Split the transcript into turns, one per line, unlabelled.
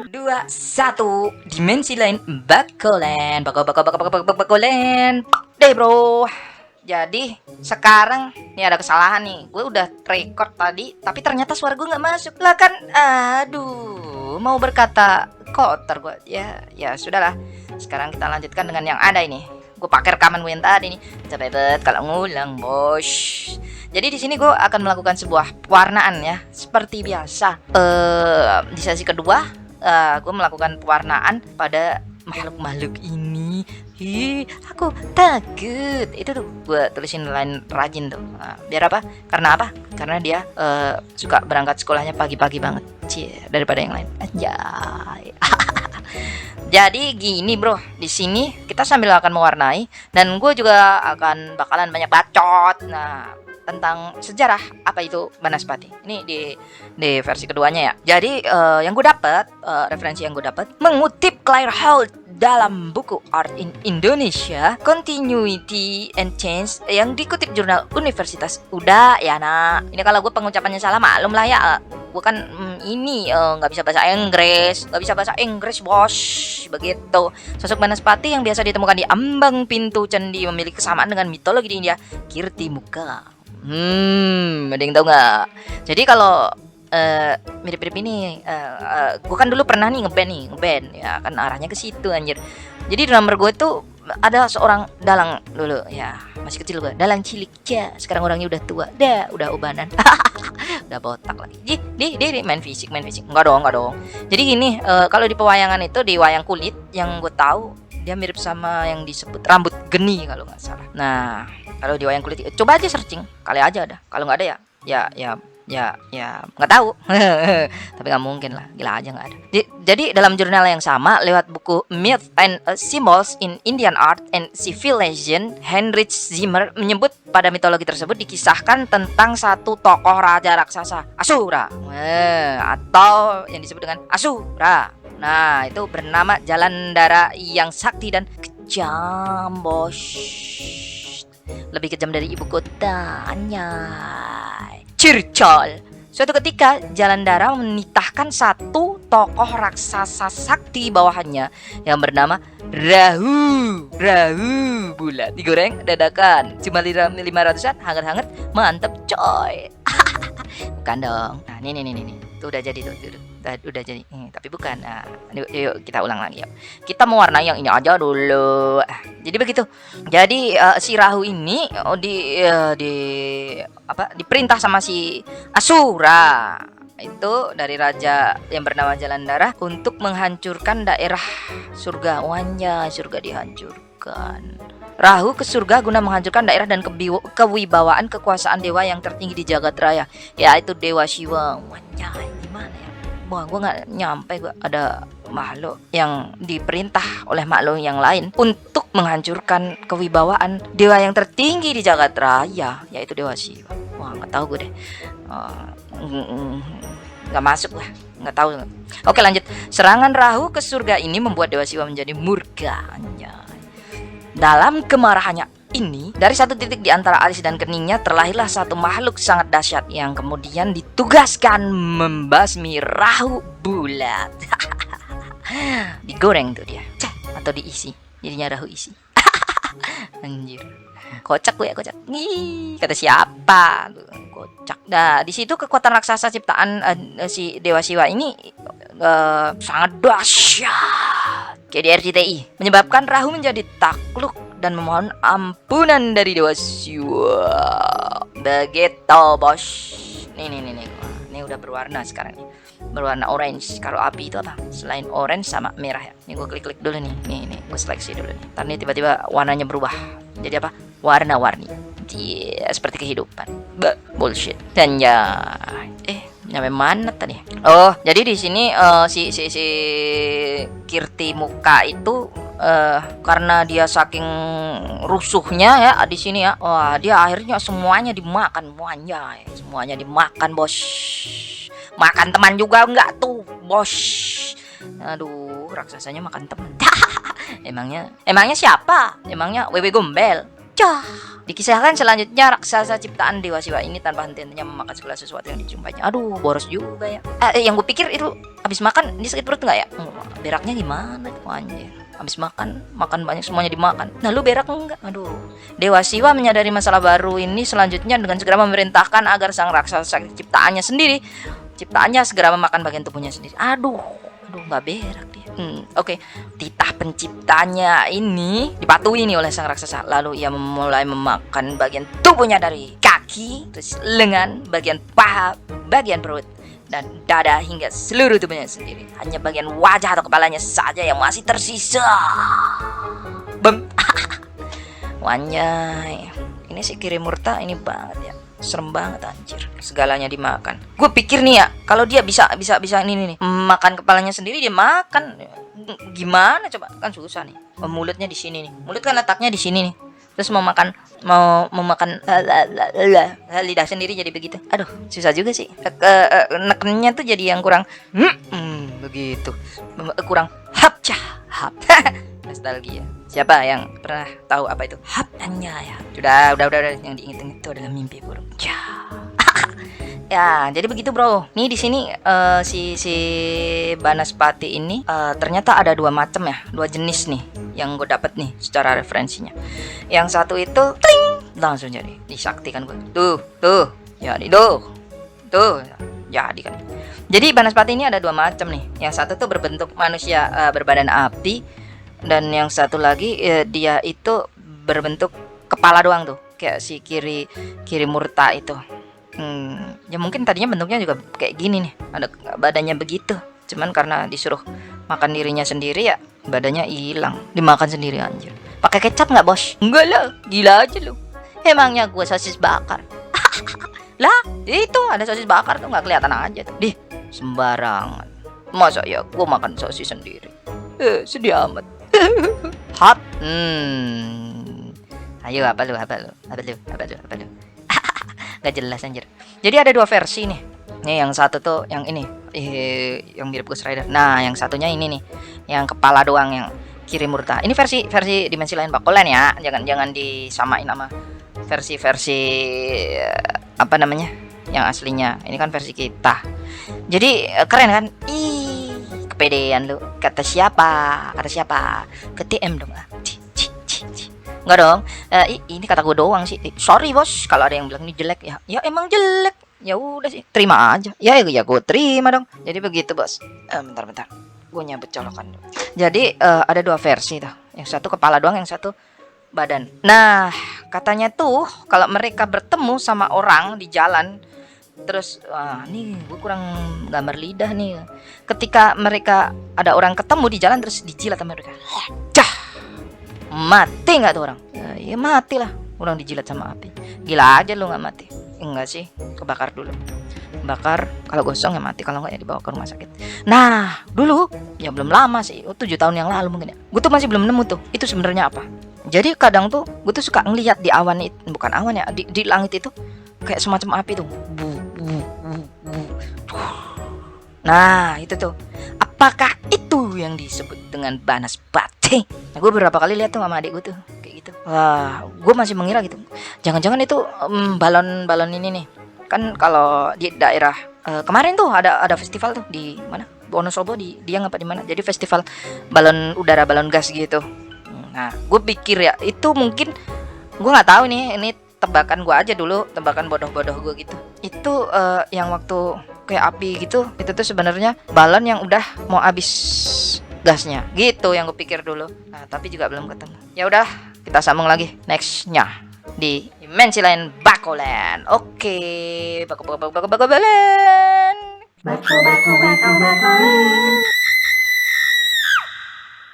Dua, satu, dimensi lain bakolen, bakolen, deh bro. Jadi sekarang nih ada kesalahan nih. Gue udah record tadi, tapi ternyata suara gue nggak masuk. Lah kan, aduh, mau berkata kotor gue. Ya sudahlah. Sekarang kita lanjutkan dengan yang ada ini. Gue pakai rekaman gue yang tadi nih. Cepet kalau ngulang, bos. Jadi di sini gue akan melakukan sebuah pewarnaan ya, seperti biasa. Di sesi kedua, gue melakukan pewarnaan pada makhluk-makhluk ini. Aku takut. Itu tuh gue tulisin lain rajin tuh. Biar apa? Karena apa? Karena dia suka berangkat sekolahnya pagi-pagi banget, daripada yang lain. Anjay. Jadi gini bro, di sini kita sambil akan mewarnai dan gue juga bakalan banyak bacot. Nah, tentang sejarah apa itu Banaspati. Ini di versi keduanya ya. Jadi yang gue dapat, referensi yang gue dapat mengutip Claire Hall dalam buku Art in Indonesia Continuity and Change yang dikutip jurnal Universitas. Udah ya nak, ini kalau gue pengucapannya salah maklum lah ya. Gue kan ini nggak bisa bahasa Inggris, bos. Begitu. Sosok Banaspati yang biasa ditemukan di ambang pintu candi memiliki kesamaan dengan mitologi di India, Kirti Muka. Ada yang tahu nggak? Jadi kalau mirip-mirip ini, gue kan dulu pernah nih ngeband ya kan, arahnya ke situ anjir. Jadi drummer gue tuh ada seorang dalang dulu ya, masih kecil gue, dalang cilik ya. Sekarang orangnya udah tua, udah ubanan, udah botak lagi. Dia main fisik, enggak dong. Jadi gini, kalau di pewayangan itu, di wayang kulit yang gue tahu, dia mirip sama yang disebut rambut geni kalau nggak salah. Nah, kalau di wayang kulit, coba aja searching, kali aja ada. Kalau nggak ada ya nggak tahu. Tapi nggak mungkin lah, gila aja nggak ada. Jadi dalam jurnal yang sama, lewat buku Myth and Symbols in Indian Art and Civilization, Heinrich Zimmer menyebut pada mitologi tersebut dikisahkan tentang satu tokoh raja raksasa, Asura, atau yang disebut dengan Asura. Nah, itu bernama Jalandhara yang sakti dan kejam, bos. Lebih kejam dari ibu kota, anyay. Circol. Suatu ketika Jalandhara menitahkan satu tokoh raksasa sakti bawahannya yang bernama Rahu bulat, digoreng dadakan, cuma 500-an, hangat-hangat, mantep coy. Bukan dong. Nah, nih. Tuh udah jadi tuh. Udah jadi. Tapi bukan. Nah, yuk kita ulang lagi yuk. Kita mau warna yang ini aja dulu. Jadi begitu. Jadi si Rahu ini diperintah sama si Asura. Itu dari raja yang bernama Jalandhara untuk menghancurkan daerah surga. Wanya, surga dihancurkan. Rahu ke surga guna menghancurkan daerah dan kewibawaan kekuasaan dewa yang tertinggi di jagat raya, yaitu Dewa Shiva. Wanya, gimana ya? Wah, gue nggak nyampe ada makhluk yang diperintah oleh makhluk yang lain untuk menghancurkan kewibawaan dewa yang tertinggi di jagat raya, yaitu Dewa Shiva. Wah, nggak tahu gue deh. Nggak masuk lah, nggak tahu. Oke, lanjut. Serangan Rahu ke surga ini membuat Dewa Shiva menjadi murka. Dalam kemarahannya ini, dari satu titik di antara alis dan keningnya terlahirlah satu makhluk sangat dahsyat yang kemudian ditugaskan membasmi Rahu bulat. Digoreng tuh dia, atau diisi, jadinya Rahu isi. Anjir, kocak gue ya, kocak. Nih, kata siapa? Kocak. Nah, di situ kekuatan raksasa ciptaan si Dewa Shiva ini sangat dahsyat, kayak di RCTI, menyebabkan Rahu menjadi takluk dan memohon ampunan dari Dewa Shiva. Begitu, bos. Nih. Ini udah berwarna sekarang nih. Berwarna orange. Kalau api itu apa? Selain orange sama merah ya. Ini gue klik dulu nih. Nih, gue seleksi dulu nih. Ntar nih tiba-tiba warnanya berubah. Jadi apa? Warna-warni. Seperti kehidupan. Bullshit. Dan ya, nyampe mana tadi? Oh, jadi di sini si Kirti Muka itu karena dia saking rusuhnya ya di sini ya. Wah, dia akhirnya semuanya dimakan, semuanya dimakan, bos. Makan teman juga enggak tuh, bos. Aduh, raksasanya makan teman. Emangnya siapa? Emangnya Wewe Gombel? Cah. Dikisahkan selanjutnya raksasa ciptaan Dewa Siwa ini tanpa henti-hentinya memakan segala sesuatu yang dijumpainya. Aduh, boros juga ya. Yang gue pikir itu habis makan dia sakit perut nggak ya? Beraknya gimana tuh anjir? Habis makan banyak semuanya dimakan. Nah lu berak enggak? Aduh. Dewa Siwa menyadari masalah baru ini selanjutnya dengan segera memerintahkan agar sang raksasa ciptaannya segera memakan bagian tubuhnya sendiri. Aduh nggak berak dia. Oke. Titah penciptanya ini dipatuhi nih oleh sang raksasa. Lalu ia mulai memakan bagian tubuhnya dari kaki, terus lengan, bagian paha, bagian perut, dan dada hingga seluruh tubuhnya sendiri. Hanya bagian wajah atau kepalanya saja yang masih tersisa. Bem. Wanyai. Ini si Kiri Murta ini banget ya. Serem banget anjir, segalanya dimakan. Gue pikir nih ya, kalau dia bisa ini nih, makan kepalanya sendiri, dia makan gimana coba? Kan susah nih. Mulutnya di sini nih, mulut kan letaknya di sini nih, terus mau memakan lidah sendiri jadi begitu. Aduh, susah juga sih. Nekennya tuh jadi yang kurang begitu, kurang hapcah. Nostalgia. Siapa yang pernah tahu apa itu hap ya? Udah yang diinget itu adalah mimpi buruk. Ya, jadi begitu bro. Nih di sini si Banaspati ini ternyata ada dua macam ya, dua jenis nih yang gue dapet nih secara referensinya. Yang satu itu tling, langsung jadi disaktikan gue. Tuh, jadi tuh, jadi kan. Jadi Banaspati ini ada dua macam nih. Yang satu tuh berbentuk manusia berbadan api. Dan yang satu lagi dia itu berbentuk kepala doang tuh, kayak si Kiri Murta itu. Ya mungkin tadinya bentuknya juga kayak gini nih, ada badannya begitu. Cuman karena disuruh makan dirinya sendiri ya badannya hilang, dimakan sendiri anjir. Pakai kecap nggak bos? Enggak lah, gila aja lu. Emangnya gue sosis bakar? Lah itu ada sosis bakar tuh nggak kelihatan aja tuh. Dih sembarangan. Masa ya gue makan sosis sendiri? Sedih amat. Hot. Ayo apa lu? Gak jelas anjir. Jadi ada dua versi nih. Nih yang satu tuh yang ini, yang mirip Ghost Rider. Nah, yang satunya ini nih, yang kepala doang yang Kiri Murta. Ini versi dimensi lain Bakolan ya. Jangan disamain sama versi apa namanya? Yang aslinya. Ini kan versi kita. Jadi keren kan? Kepedean lu. Kata siapa? Ke TM dong. Enggak dong. Ini kata gue doang sih. Sorry bos kalau ada yang bilang ini jelek ya. Ya emang jelek. Ya udah sih, terima aja. Ya gue terima dong. Jadi begitu bos. Bentar. Gue nyabut colokan dulu. Jadi ada dua versi tuh. Yang satu kepala doang, yang satu badan. Nah, katanya tuh kalau mereka bertemu sama orang di jalan, terus nih gue kurang gambar lidah nih. Ketika mereka ada orang ketemu di jalan terus dijilat sama mereka, mati nggak tuh orang? Ya mati lah, orang dijilat sama api. Gila aja lu nggak mati? Enggak sih, kebakar dulu. Bakar, kalau gosong ya mati, kalau nggak ya dibawa ke rumah sakit. Nah dulu ya belum lama sih, 7 tahun yang lalu mungkin ya. Gue tuh masih belum nemu tuh itu sebenarnya apa. Jadi kadang tuh gue tuh suka ngelihat di awan itu, bukan awan ya, di langit itu kayak semacam api tuh. Nah itu tuh, apakah itu yang disebut dengan Banaspati? Nah gue beberapa kali lihat tuh sama adik gue tuh kayak gitu. Wah, gue masih mengira gitu, jangan-jangan itu balon ini nih. Kan kalau di daerah kemarin tuh ada festival tuh di mana? Wonosobo di Dieng apa di mana? Jadi festival balon udara, balon gas gitu. Nah, gue pikir ya itu mungkin, gue nggak tahu nih, ini tebakan gue aja dulu, tebakan bodoh-bodoh gue gitu. Itu yang waktu kayak api gitu, itu tuh sebenarnya balon yang udah mau habis gasnya gitu, yang gue pikir dulu. Nah, tapi juga belum ketemu. Ya udah, kita sambung lagi nextnya di dimensi lain Bakolan. Oke, Bakolan.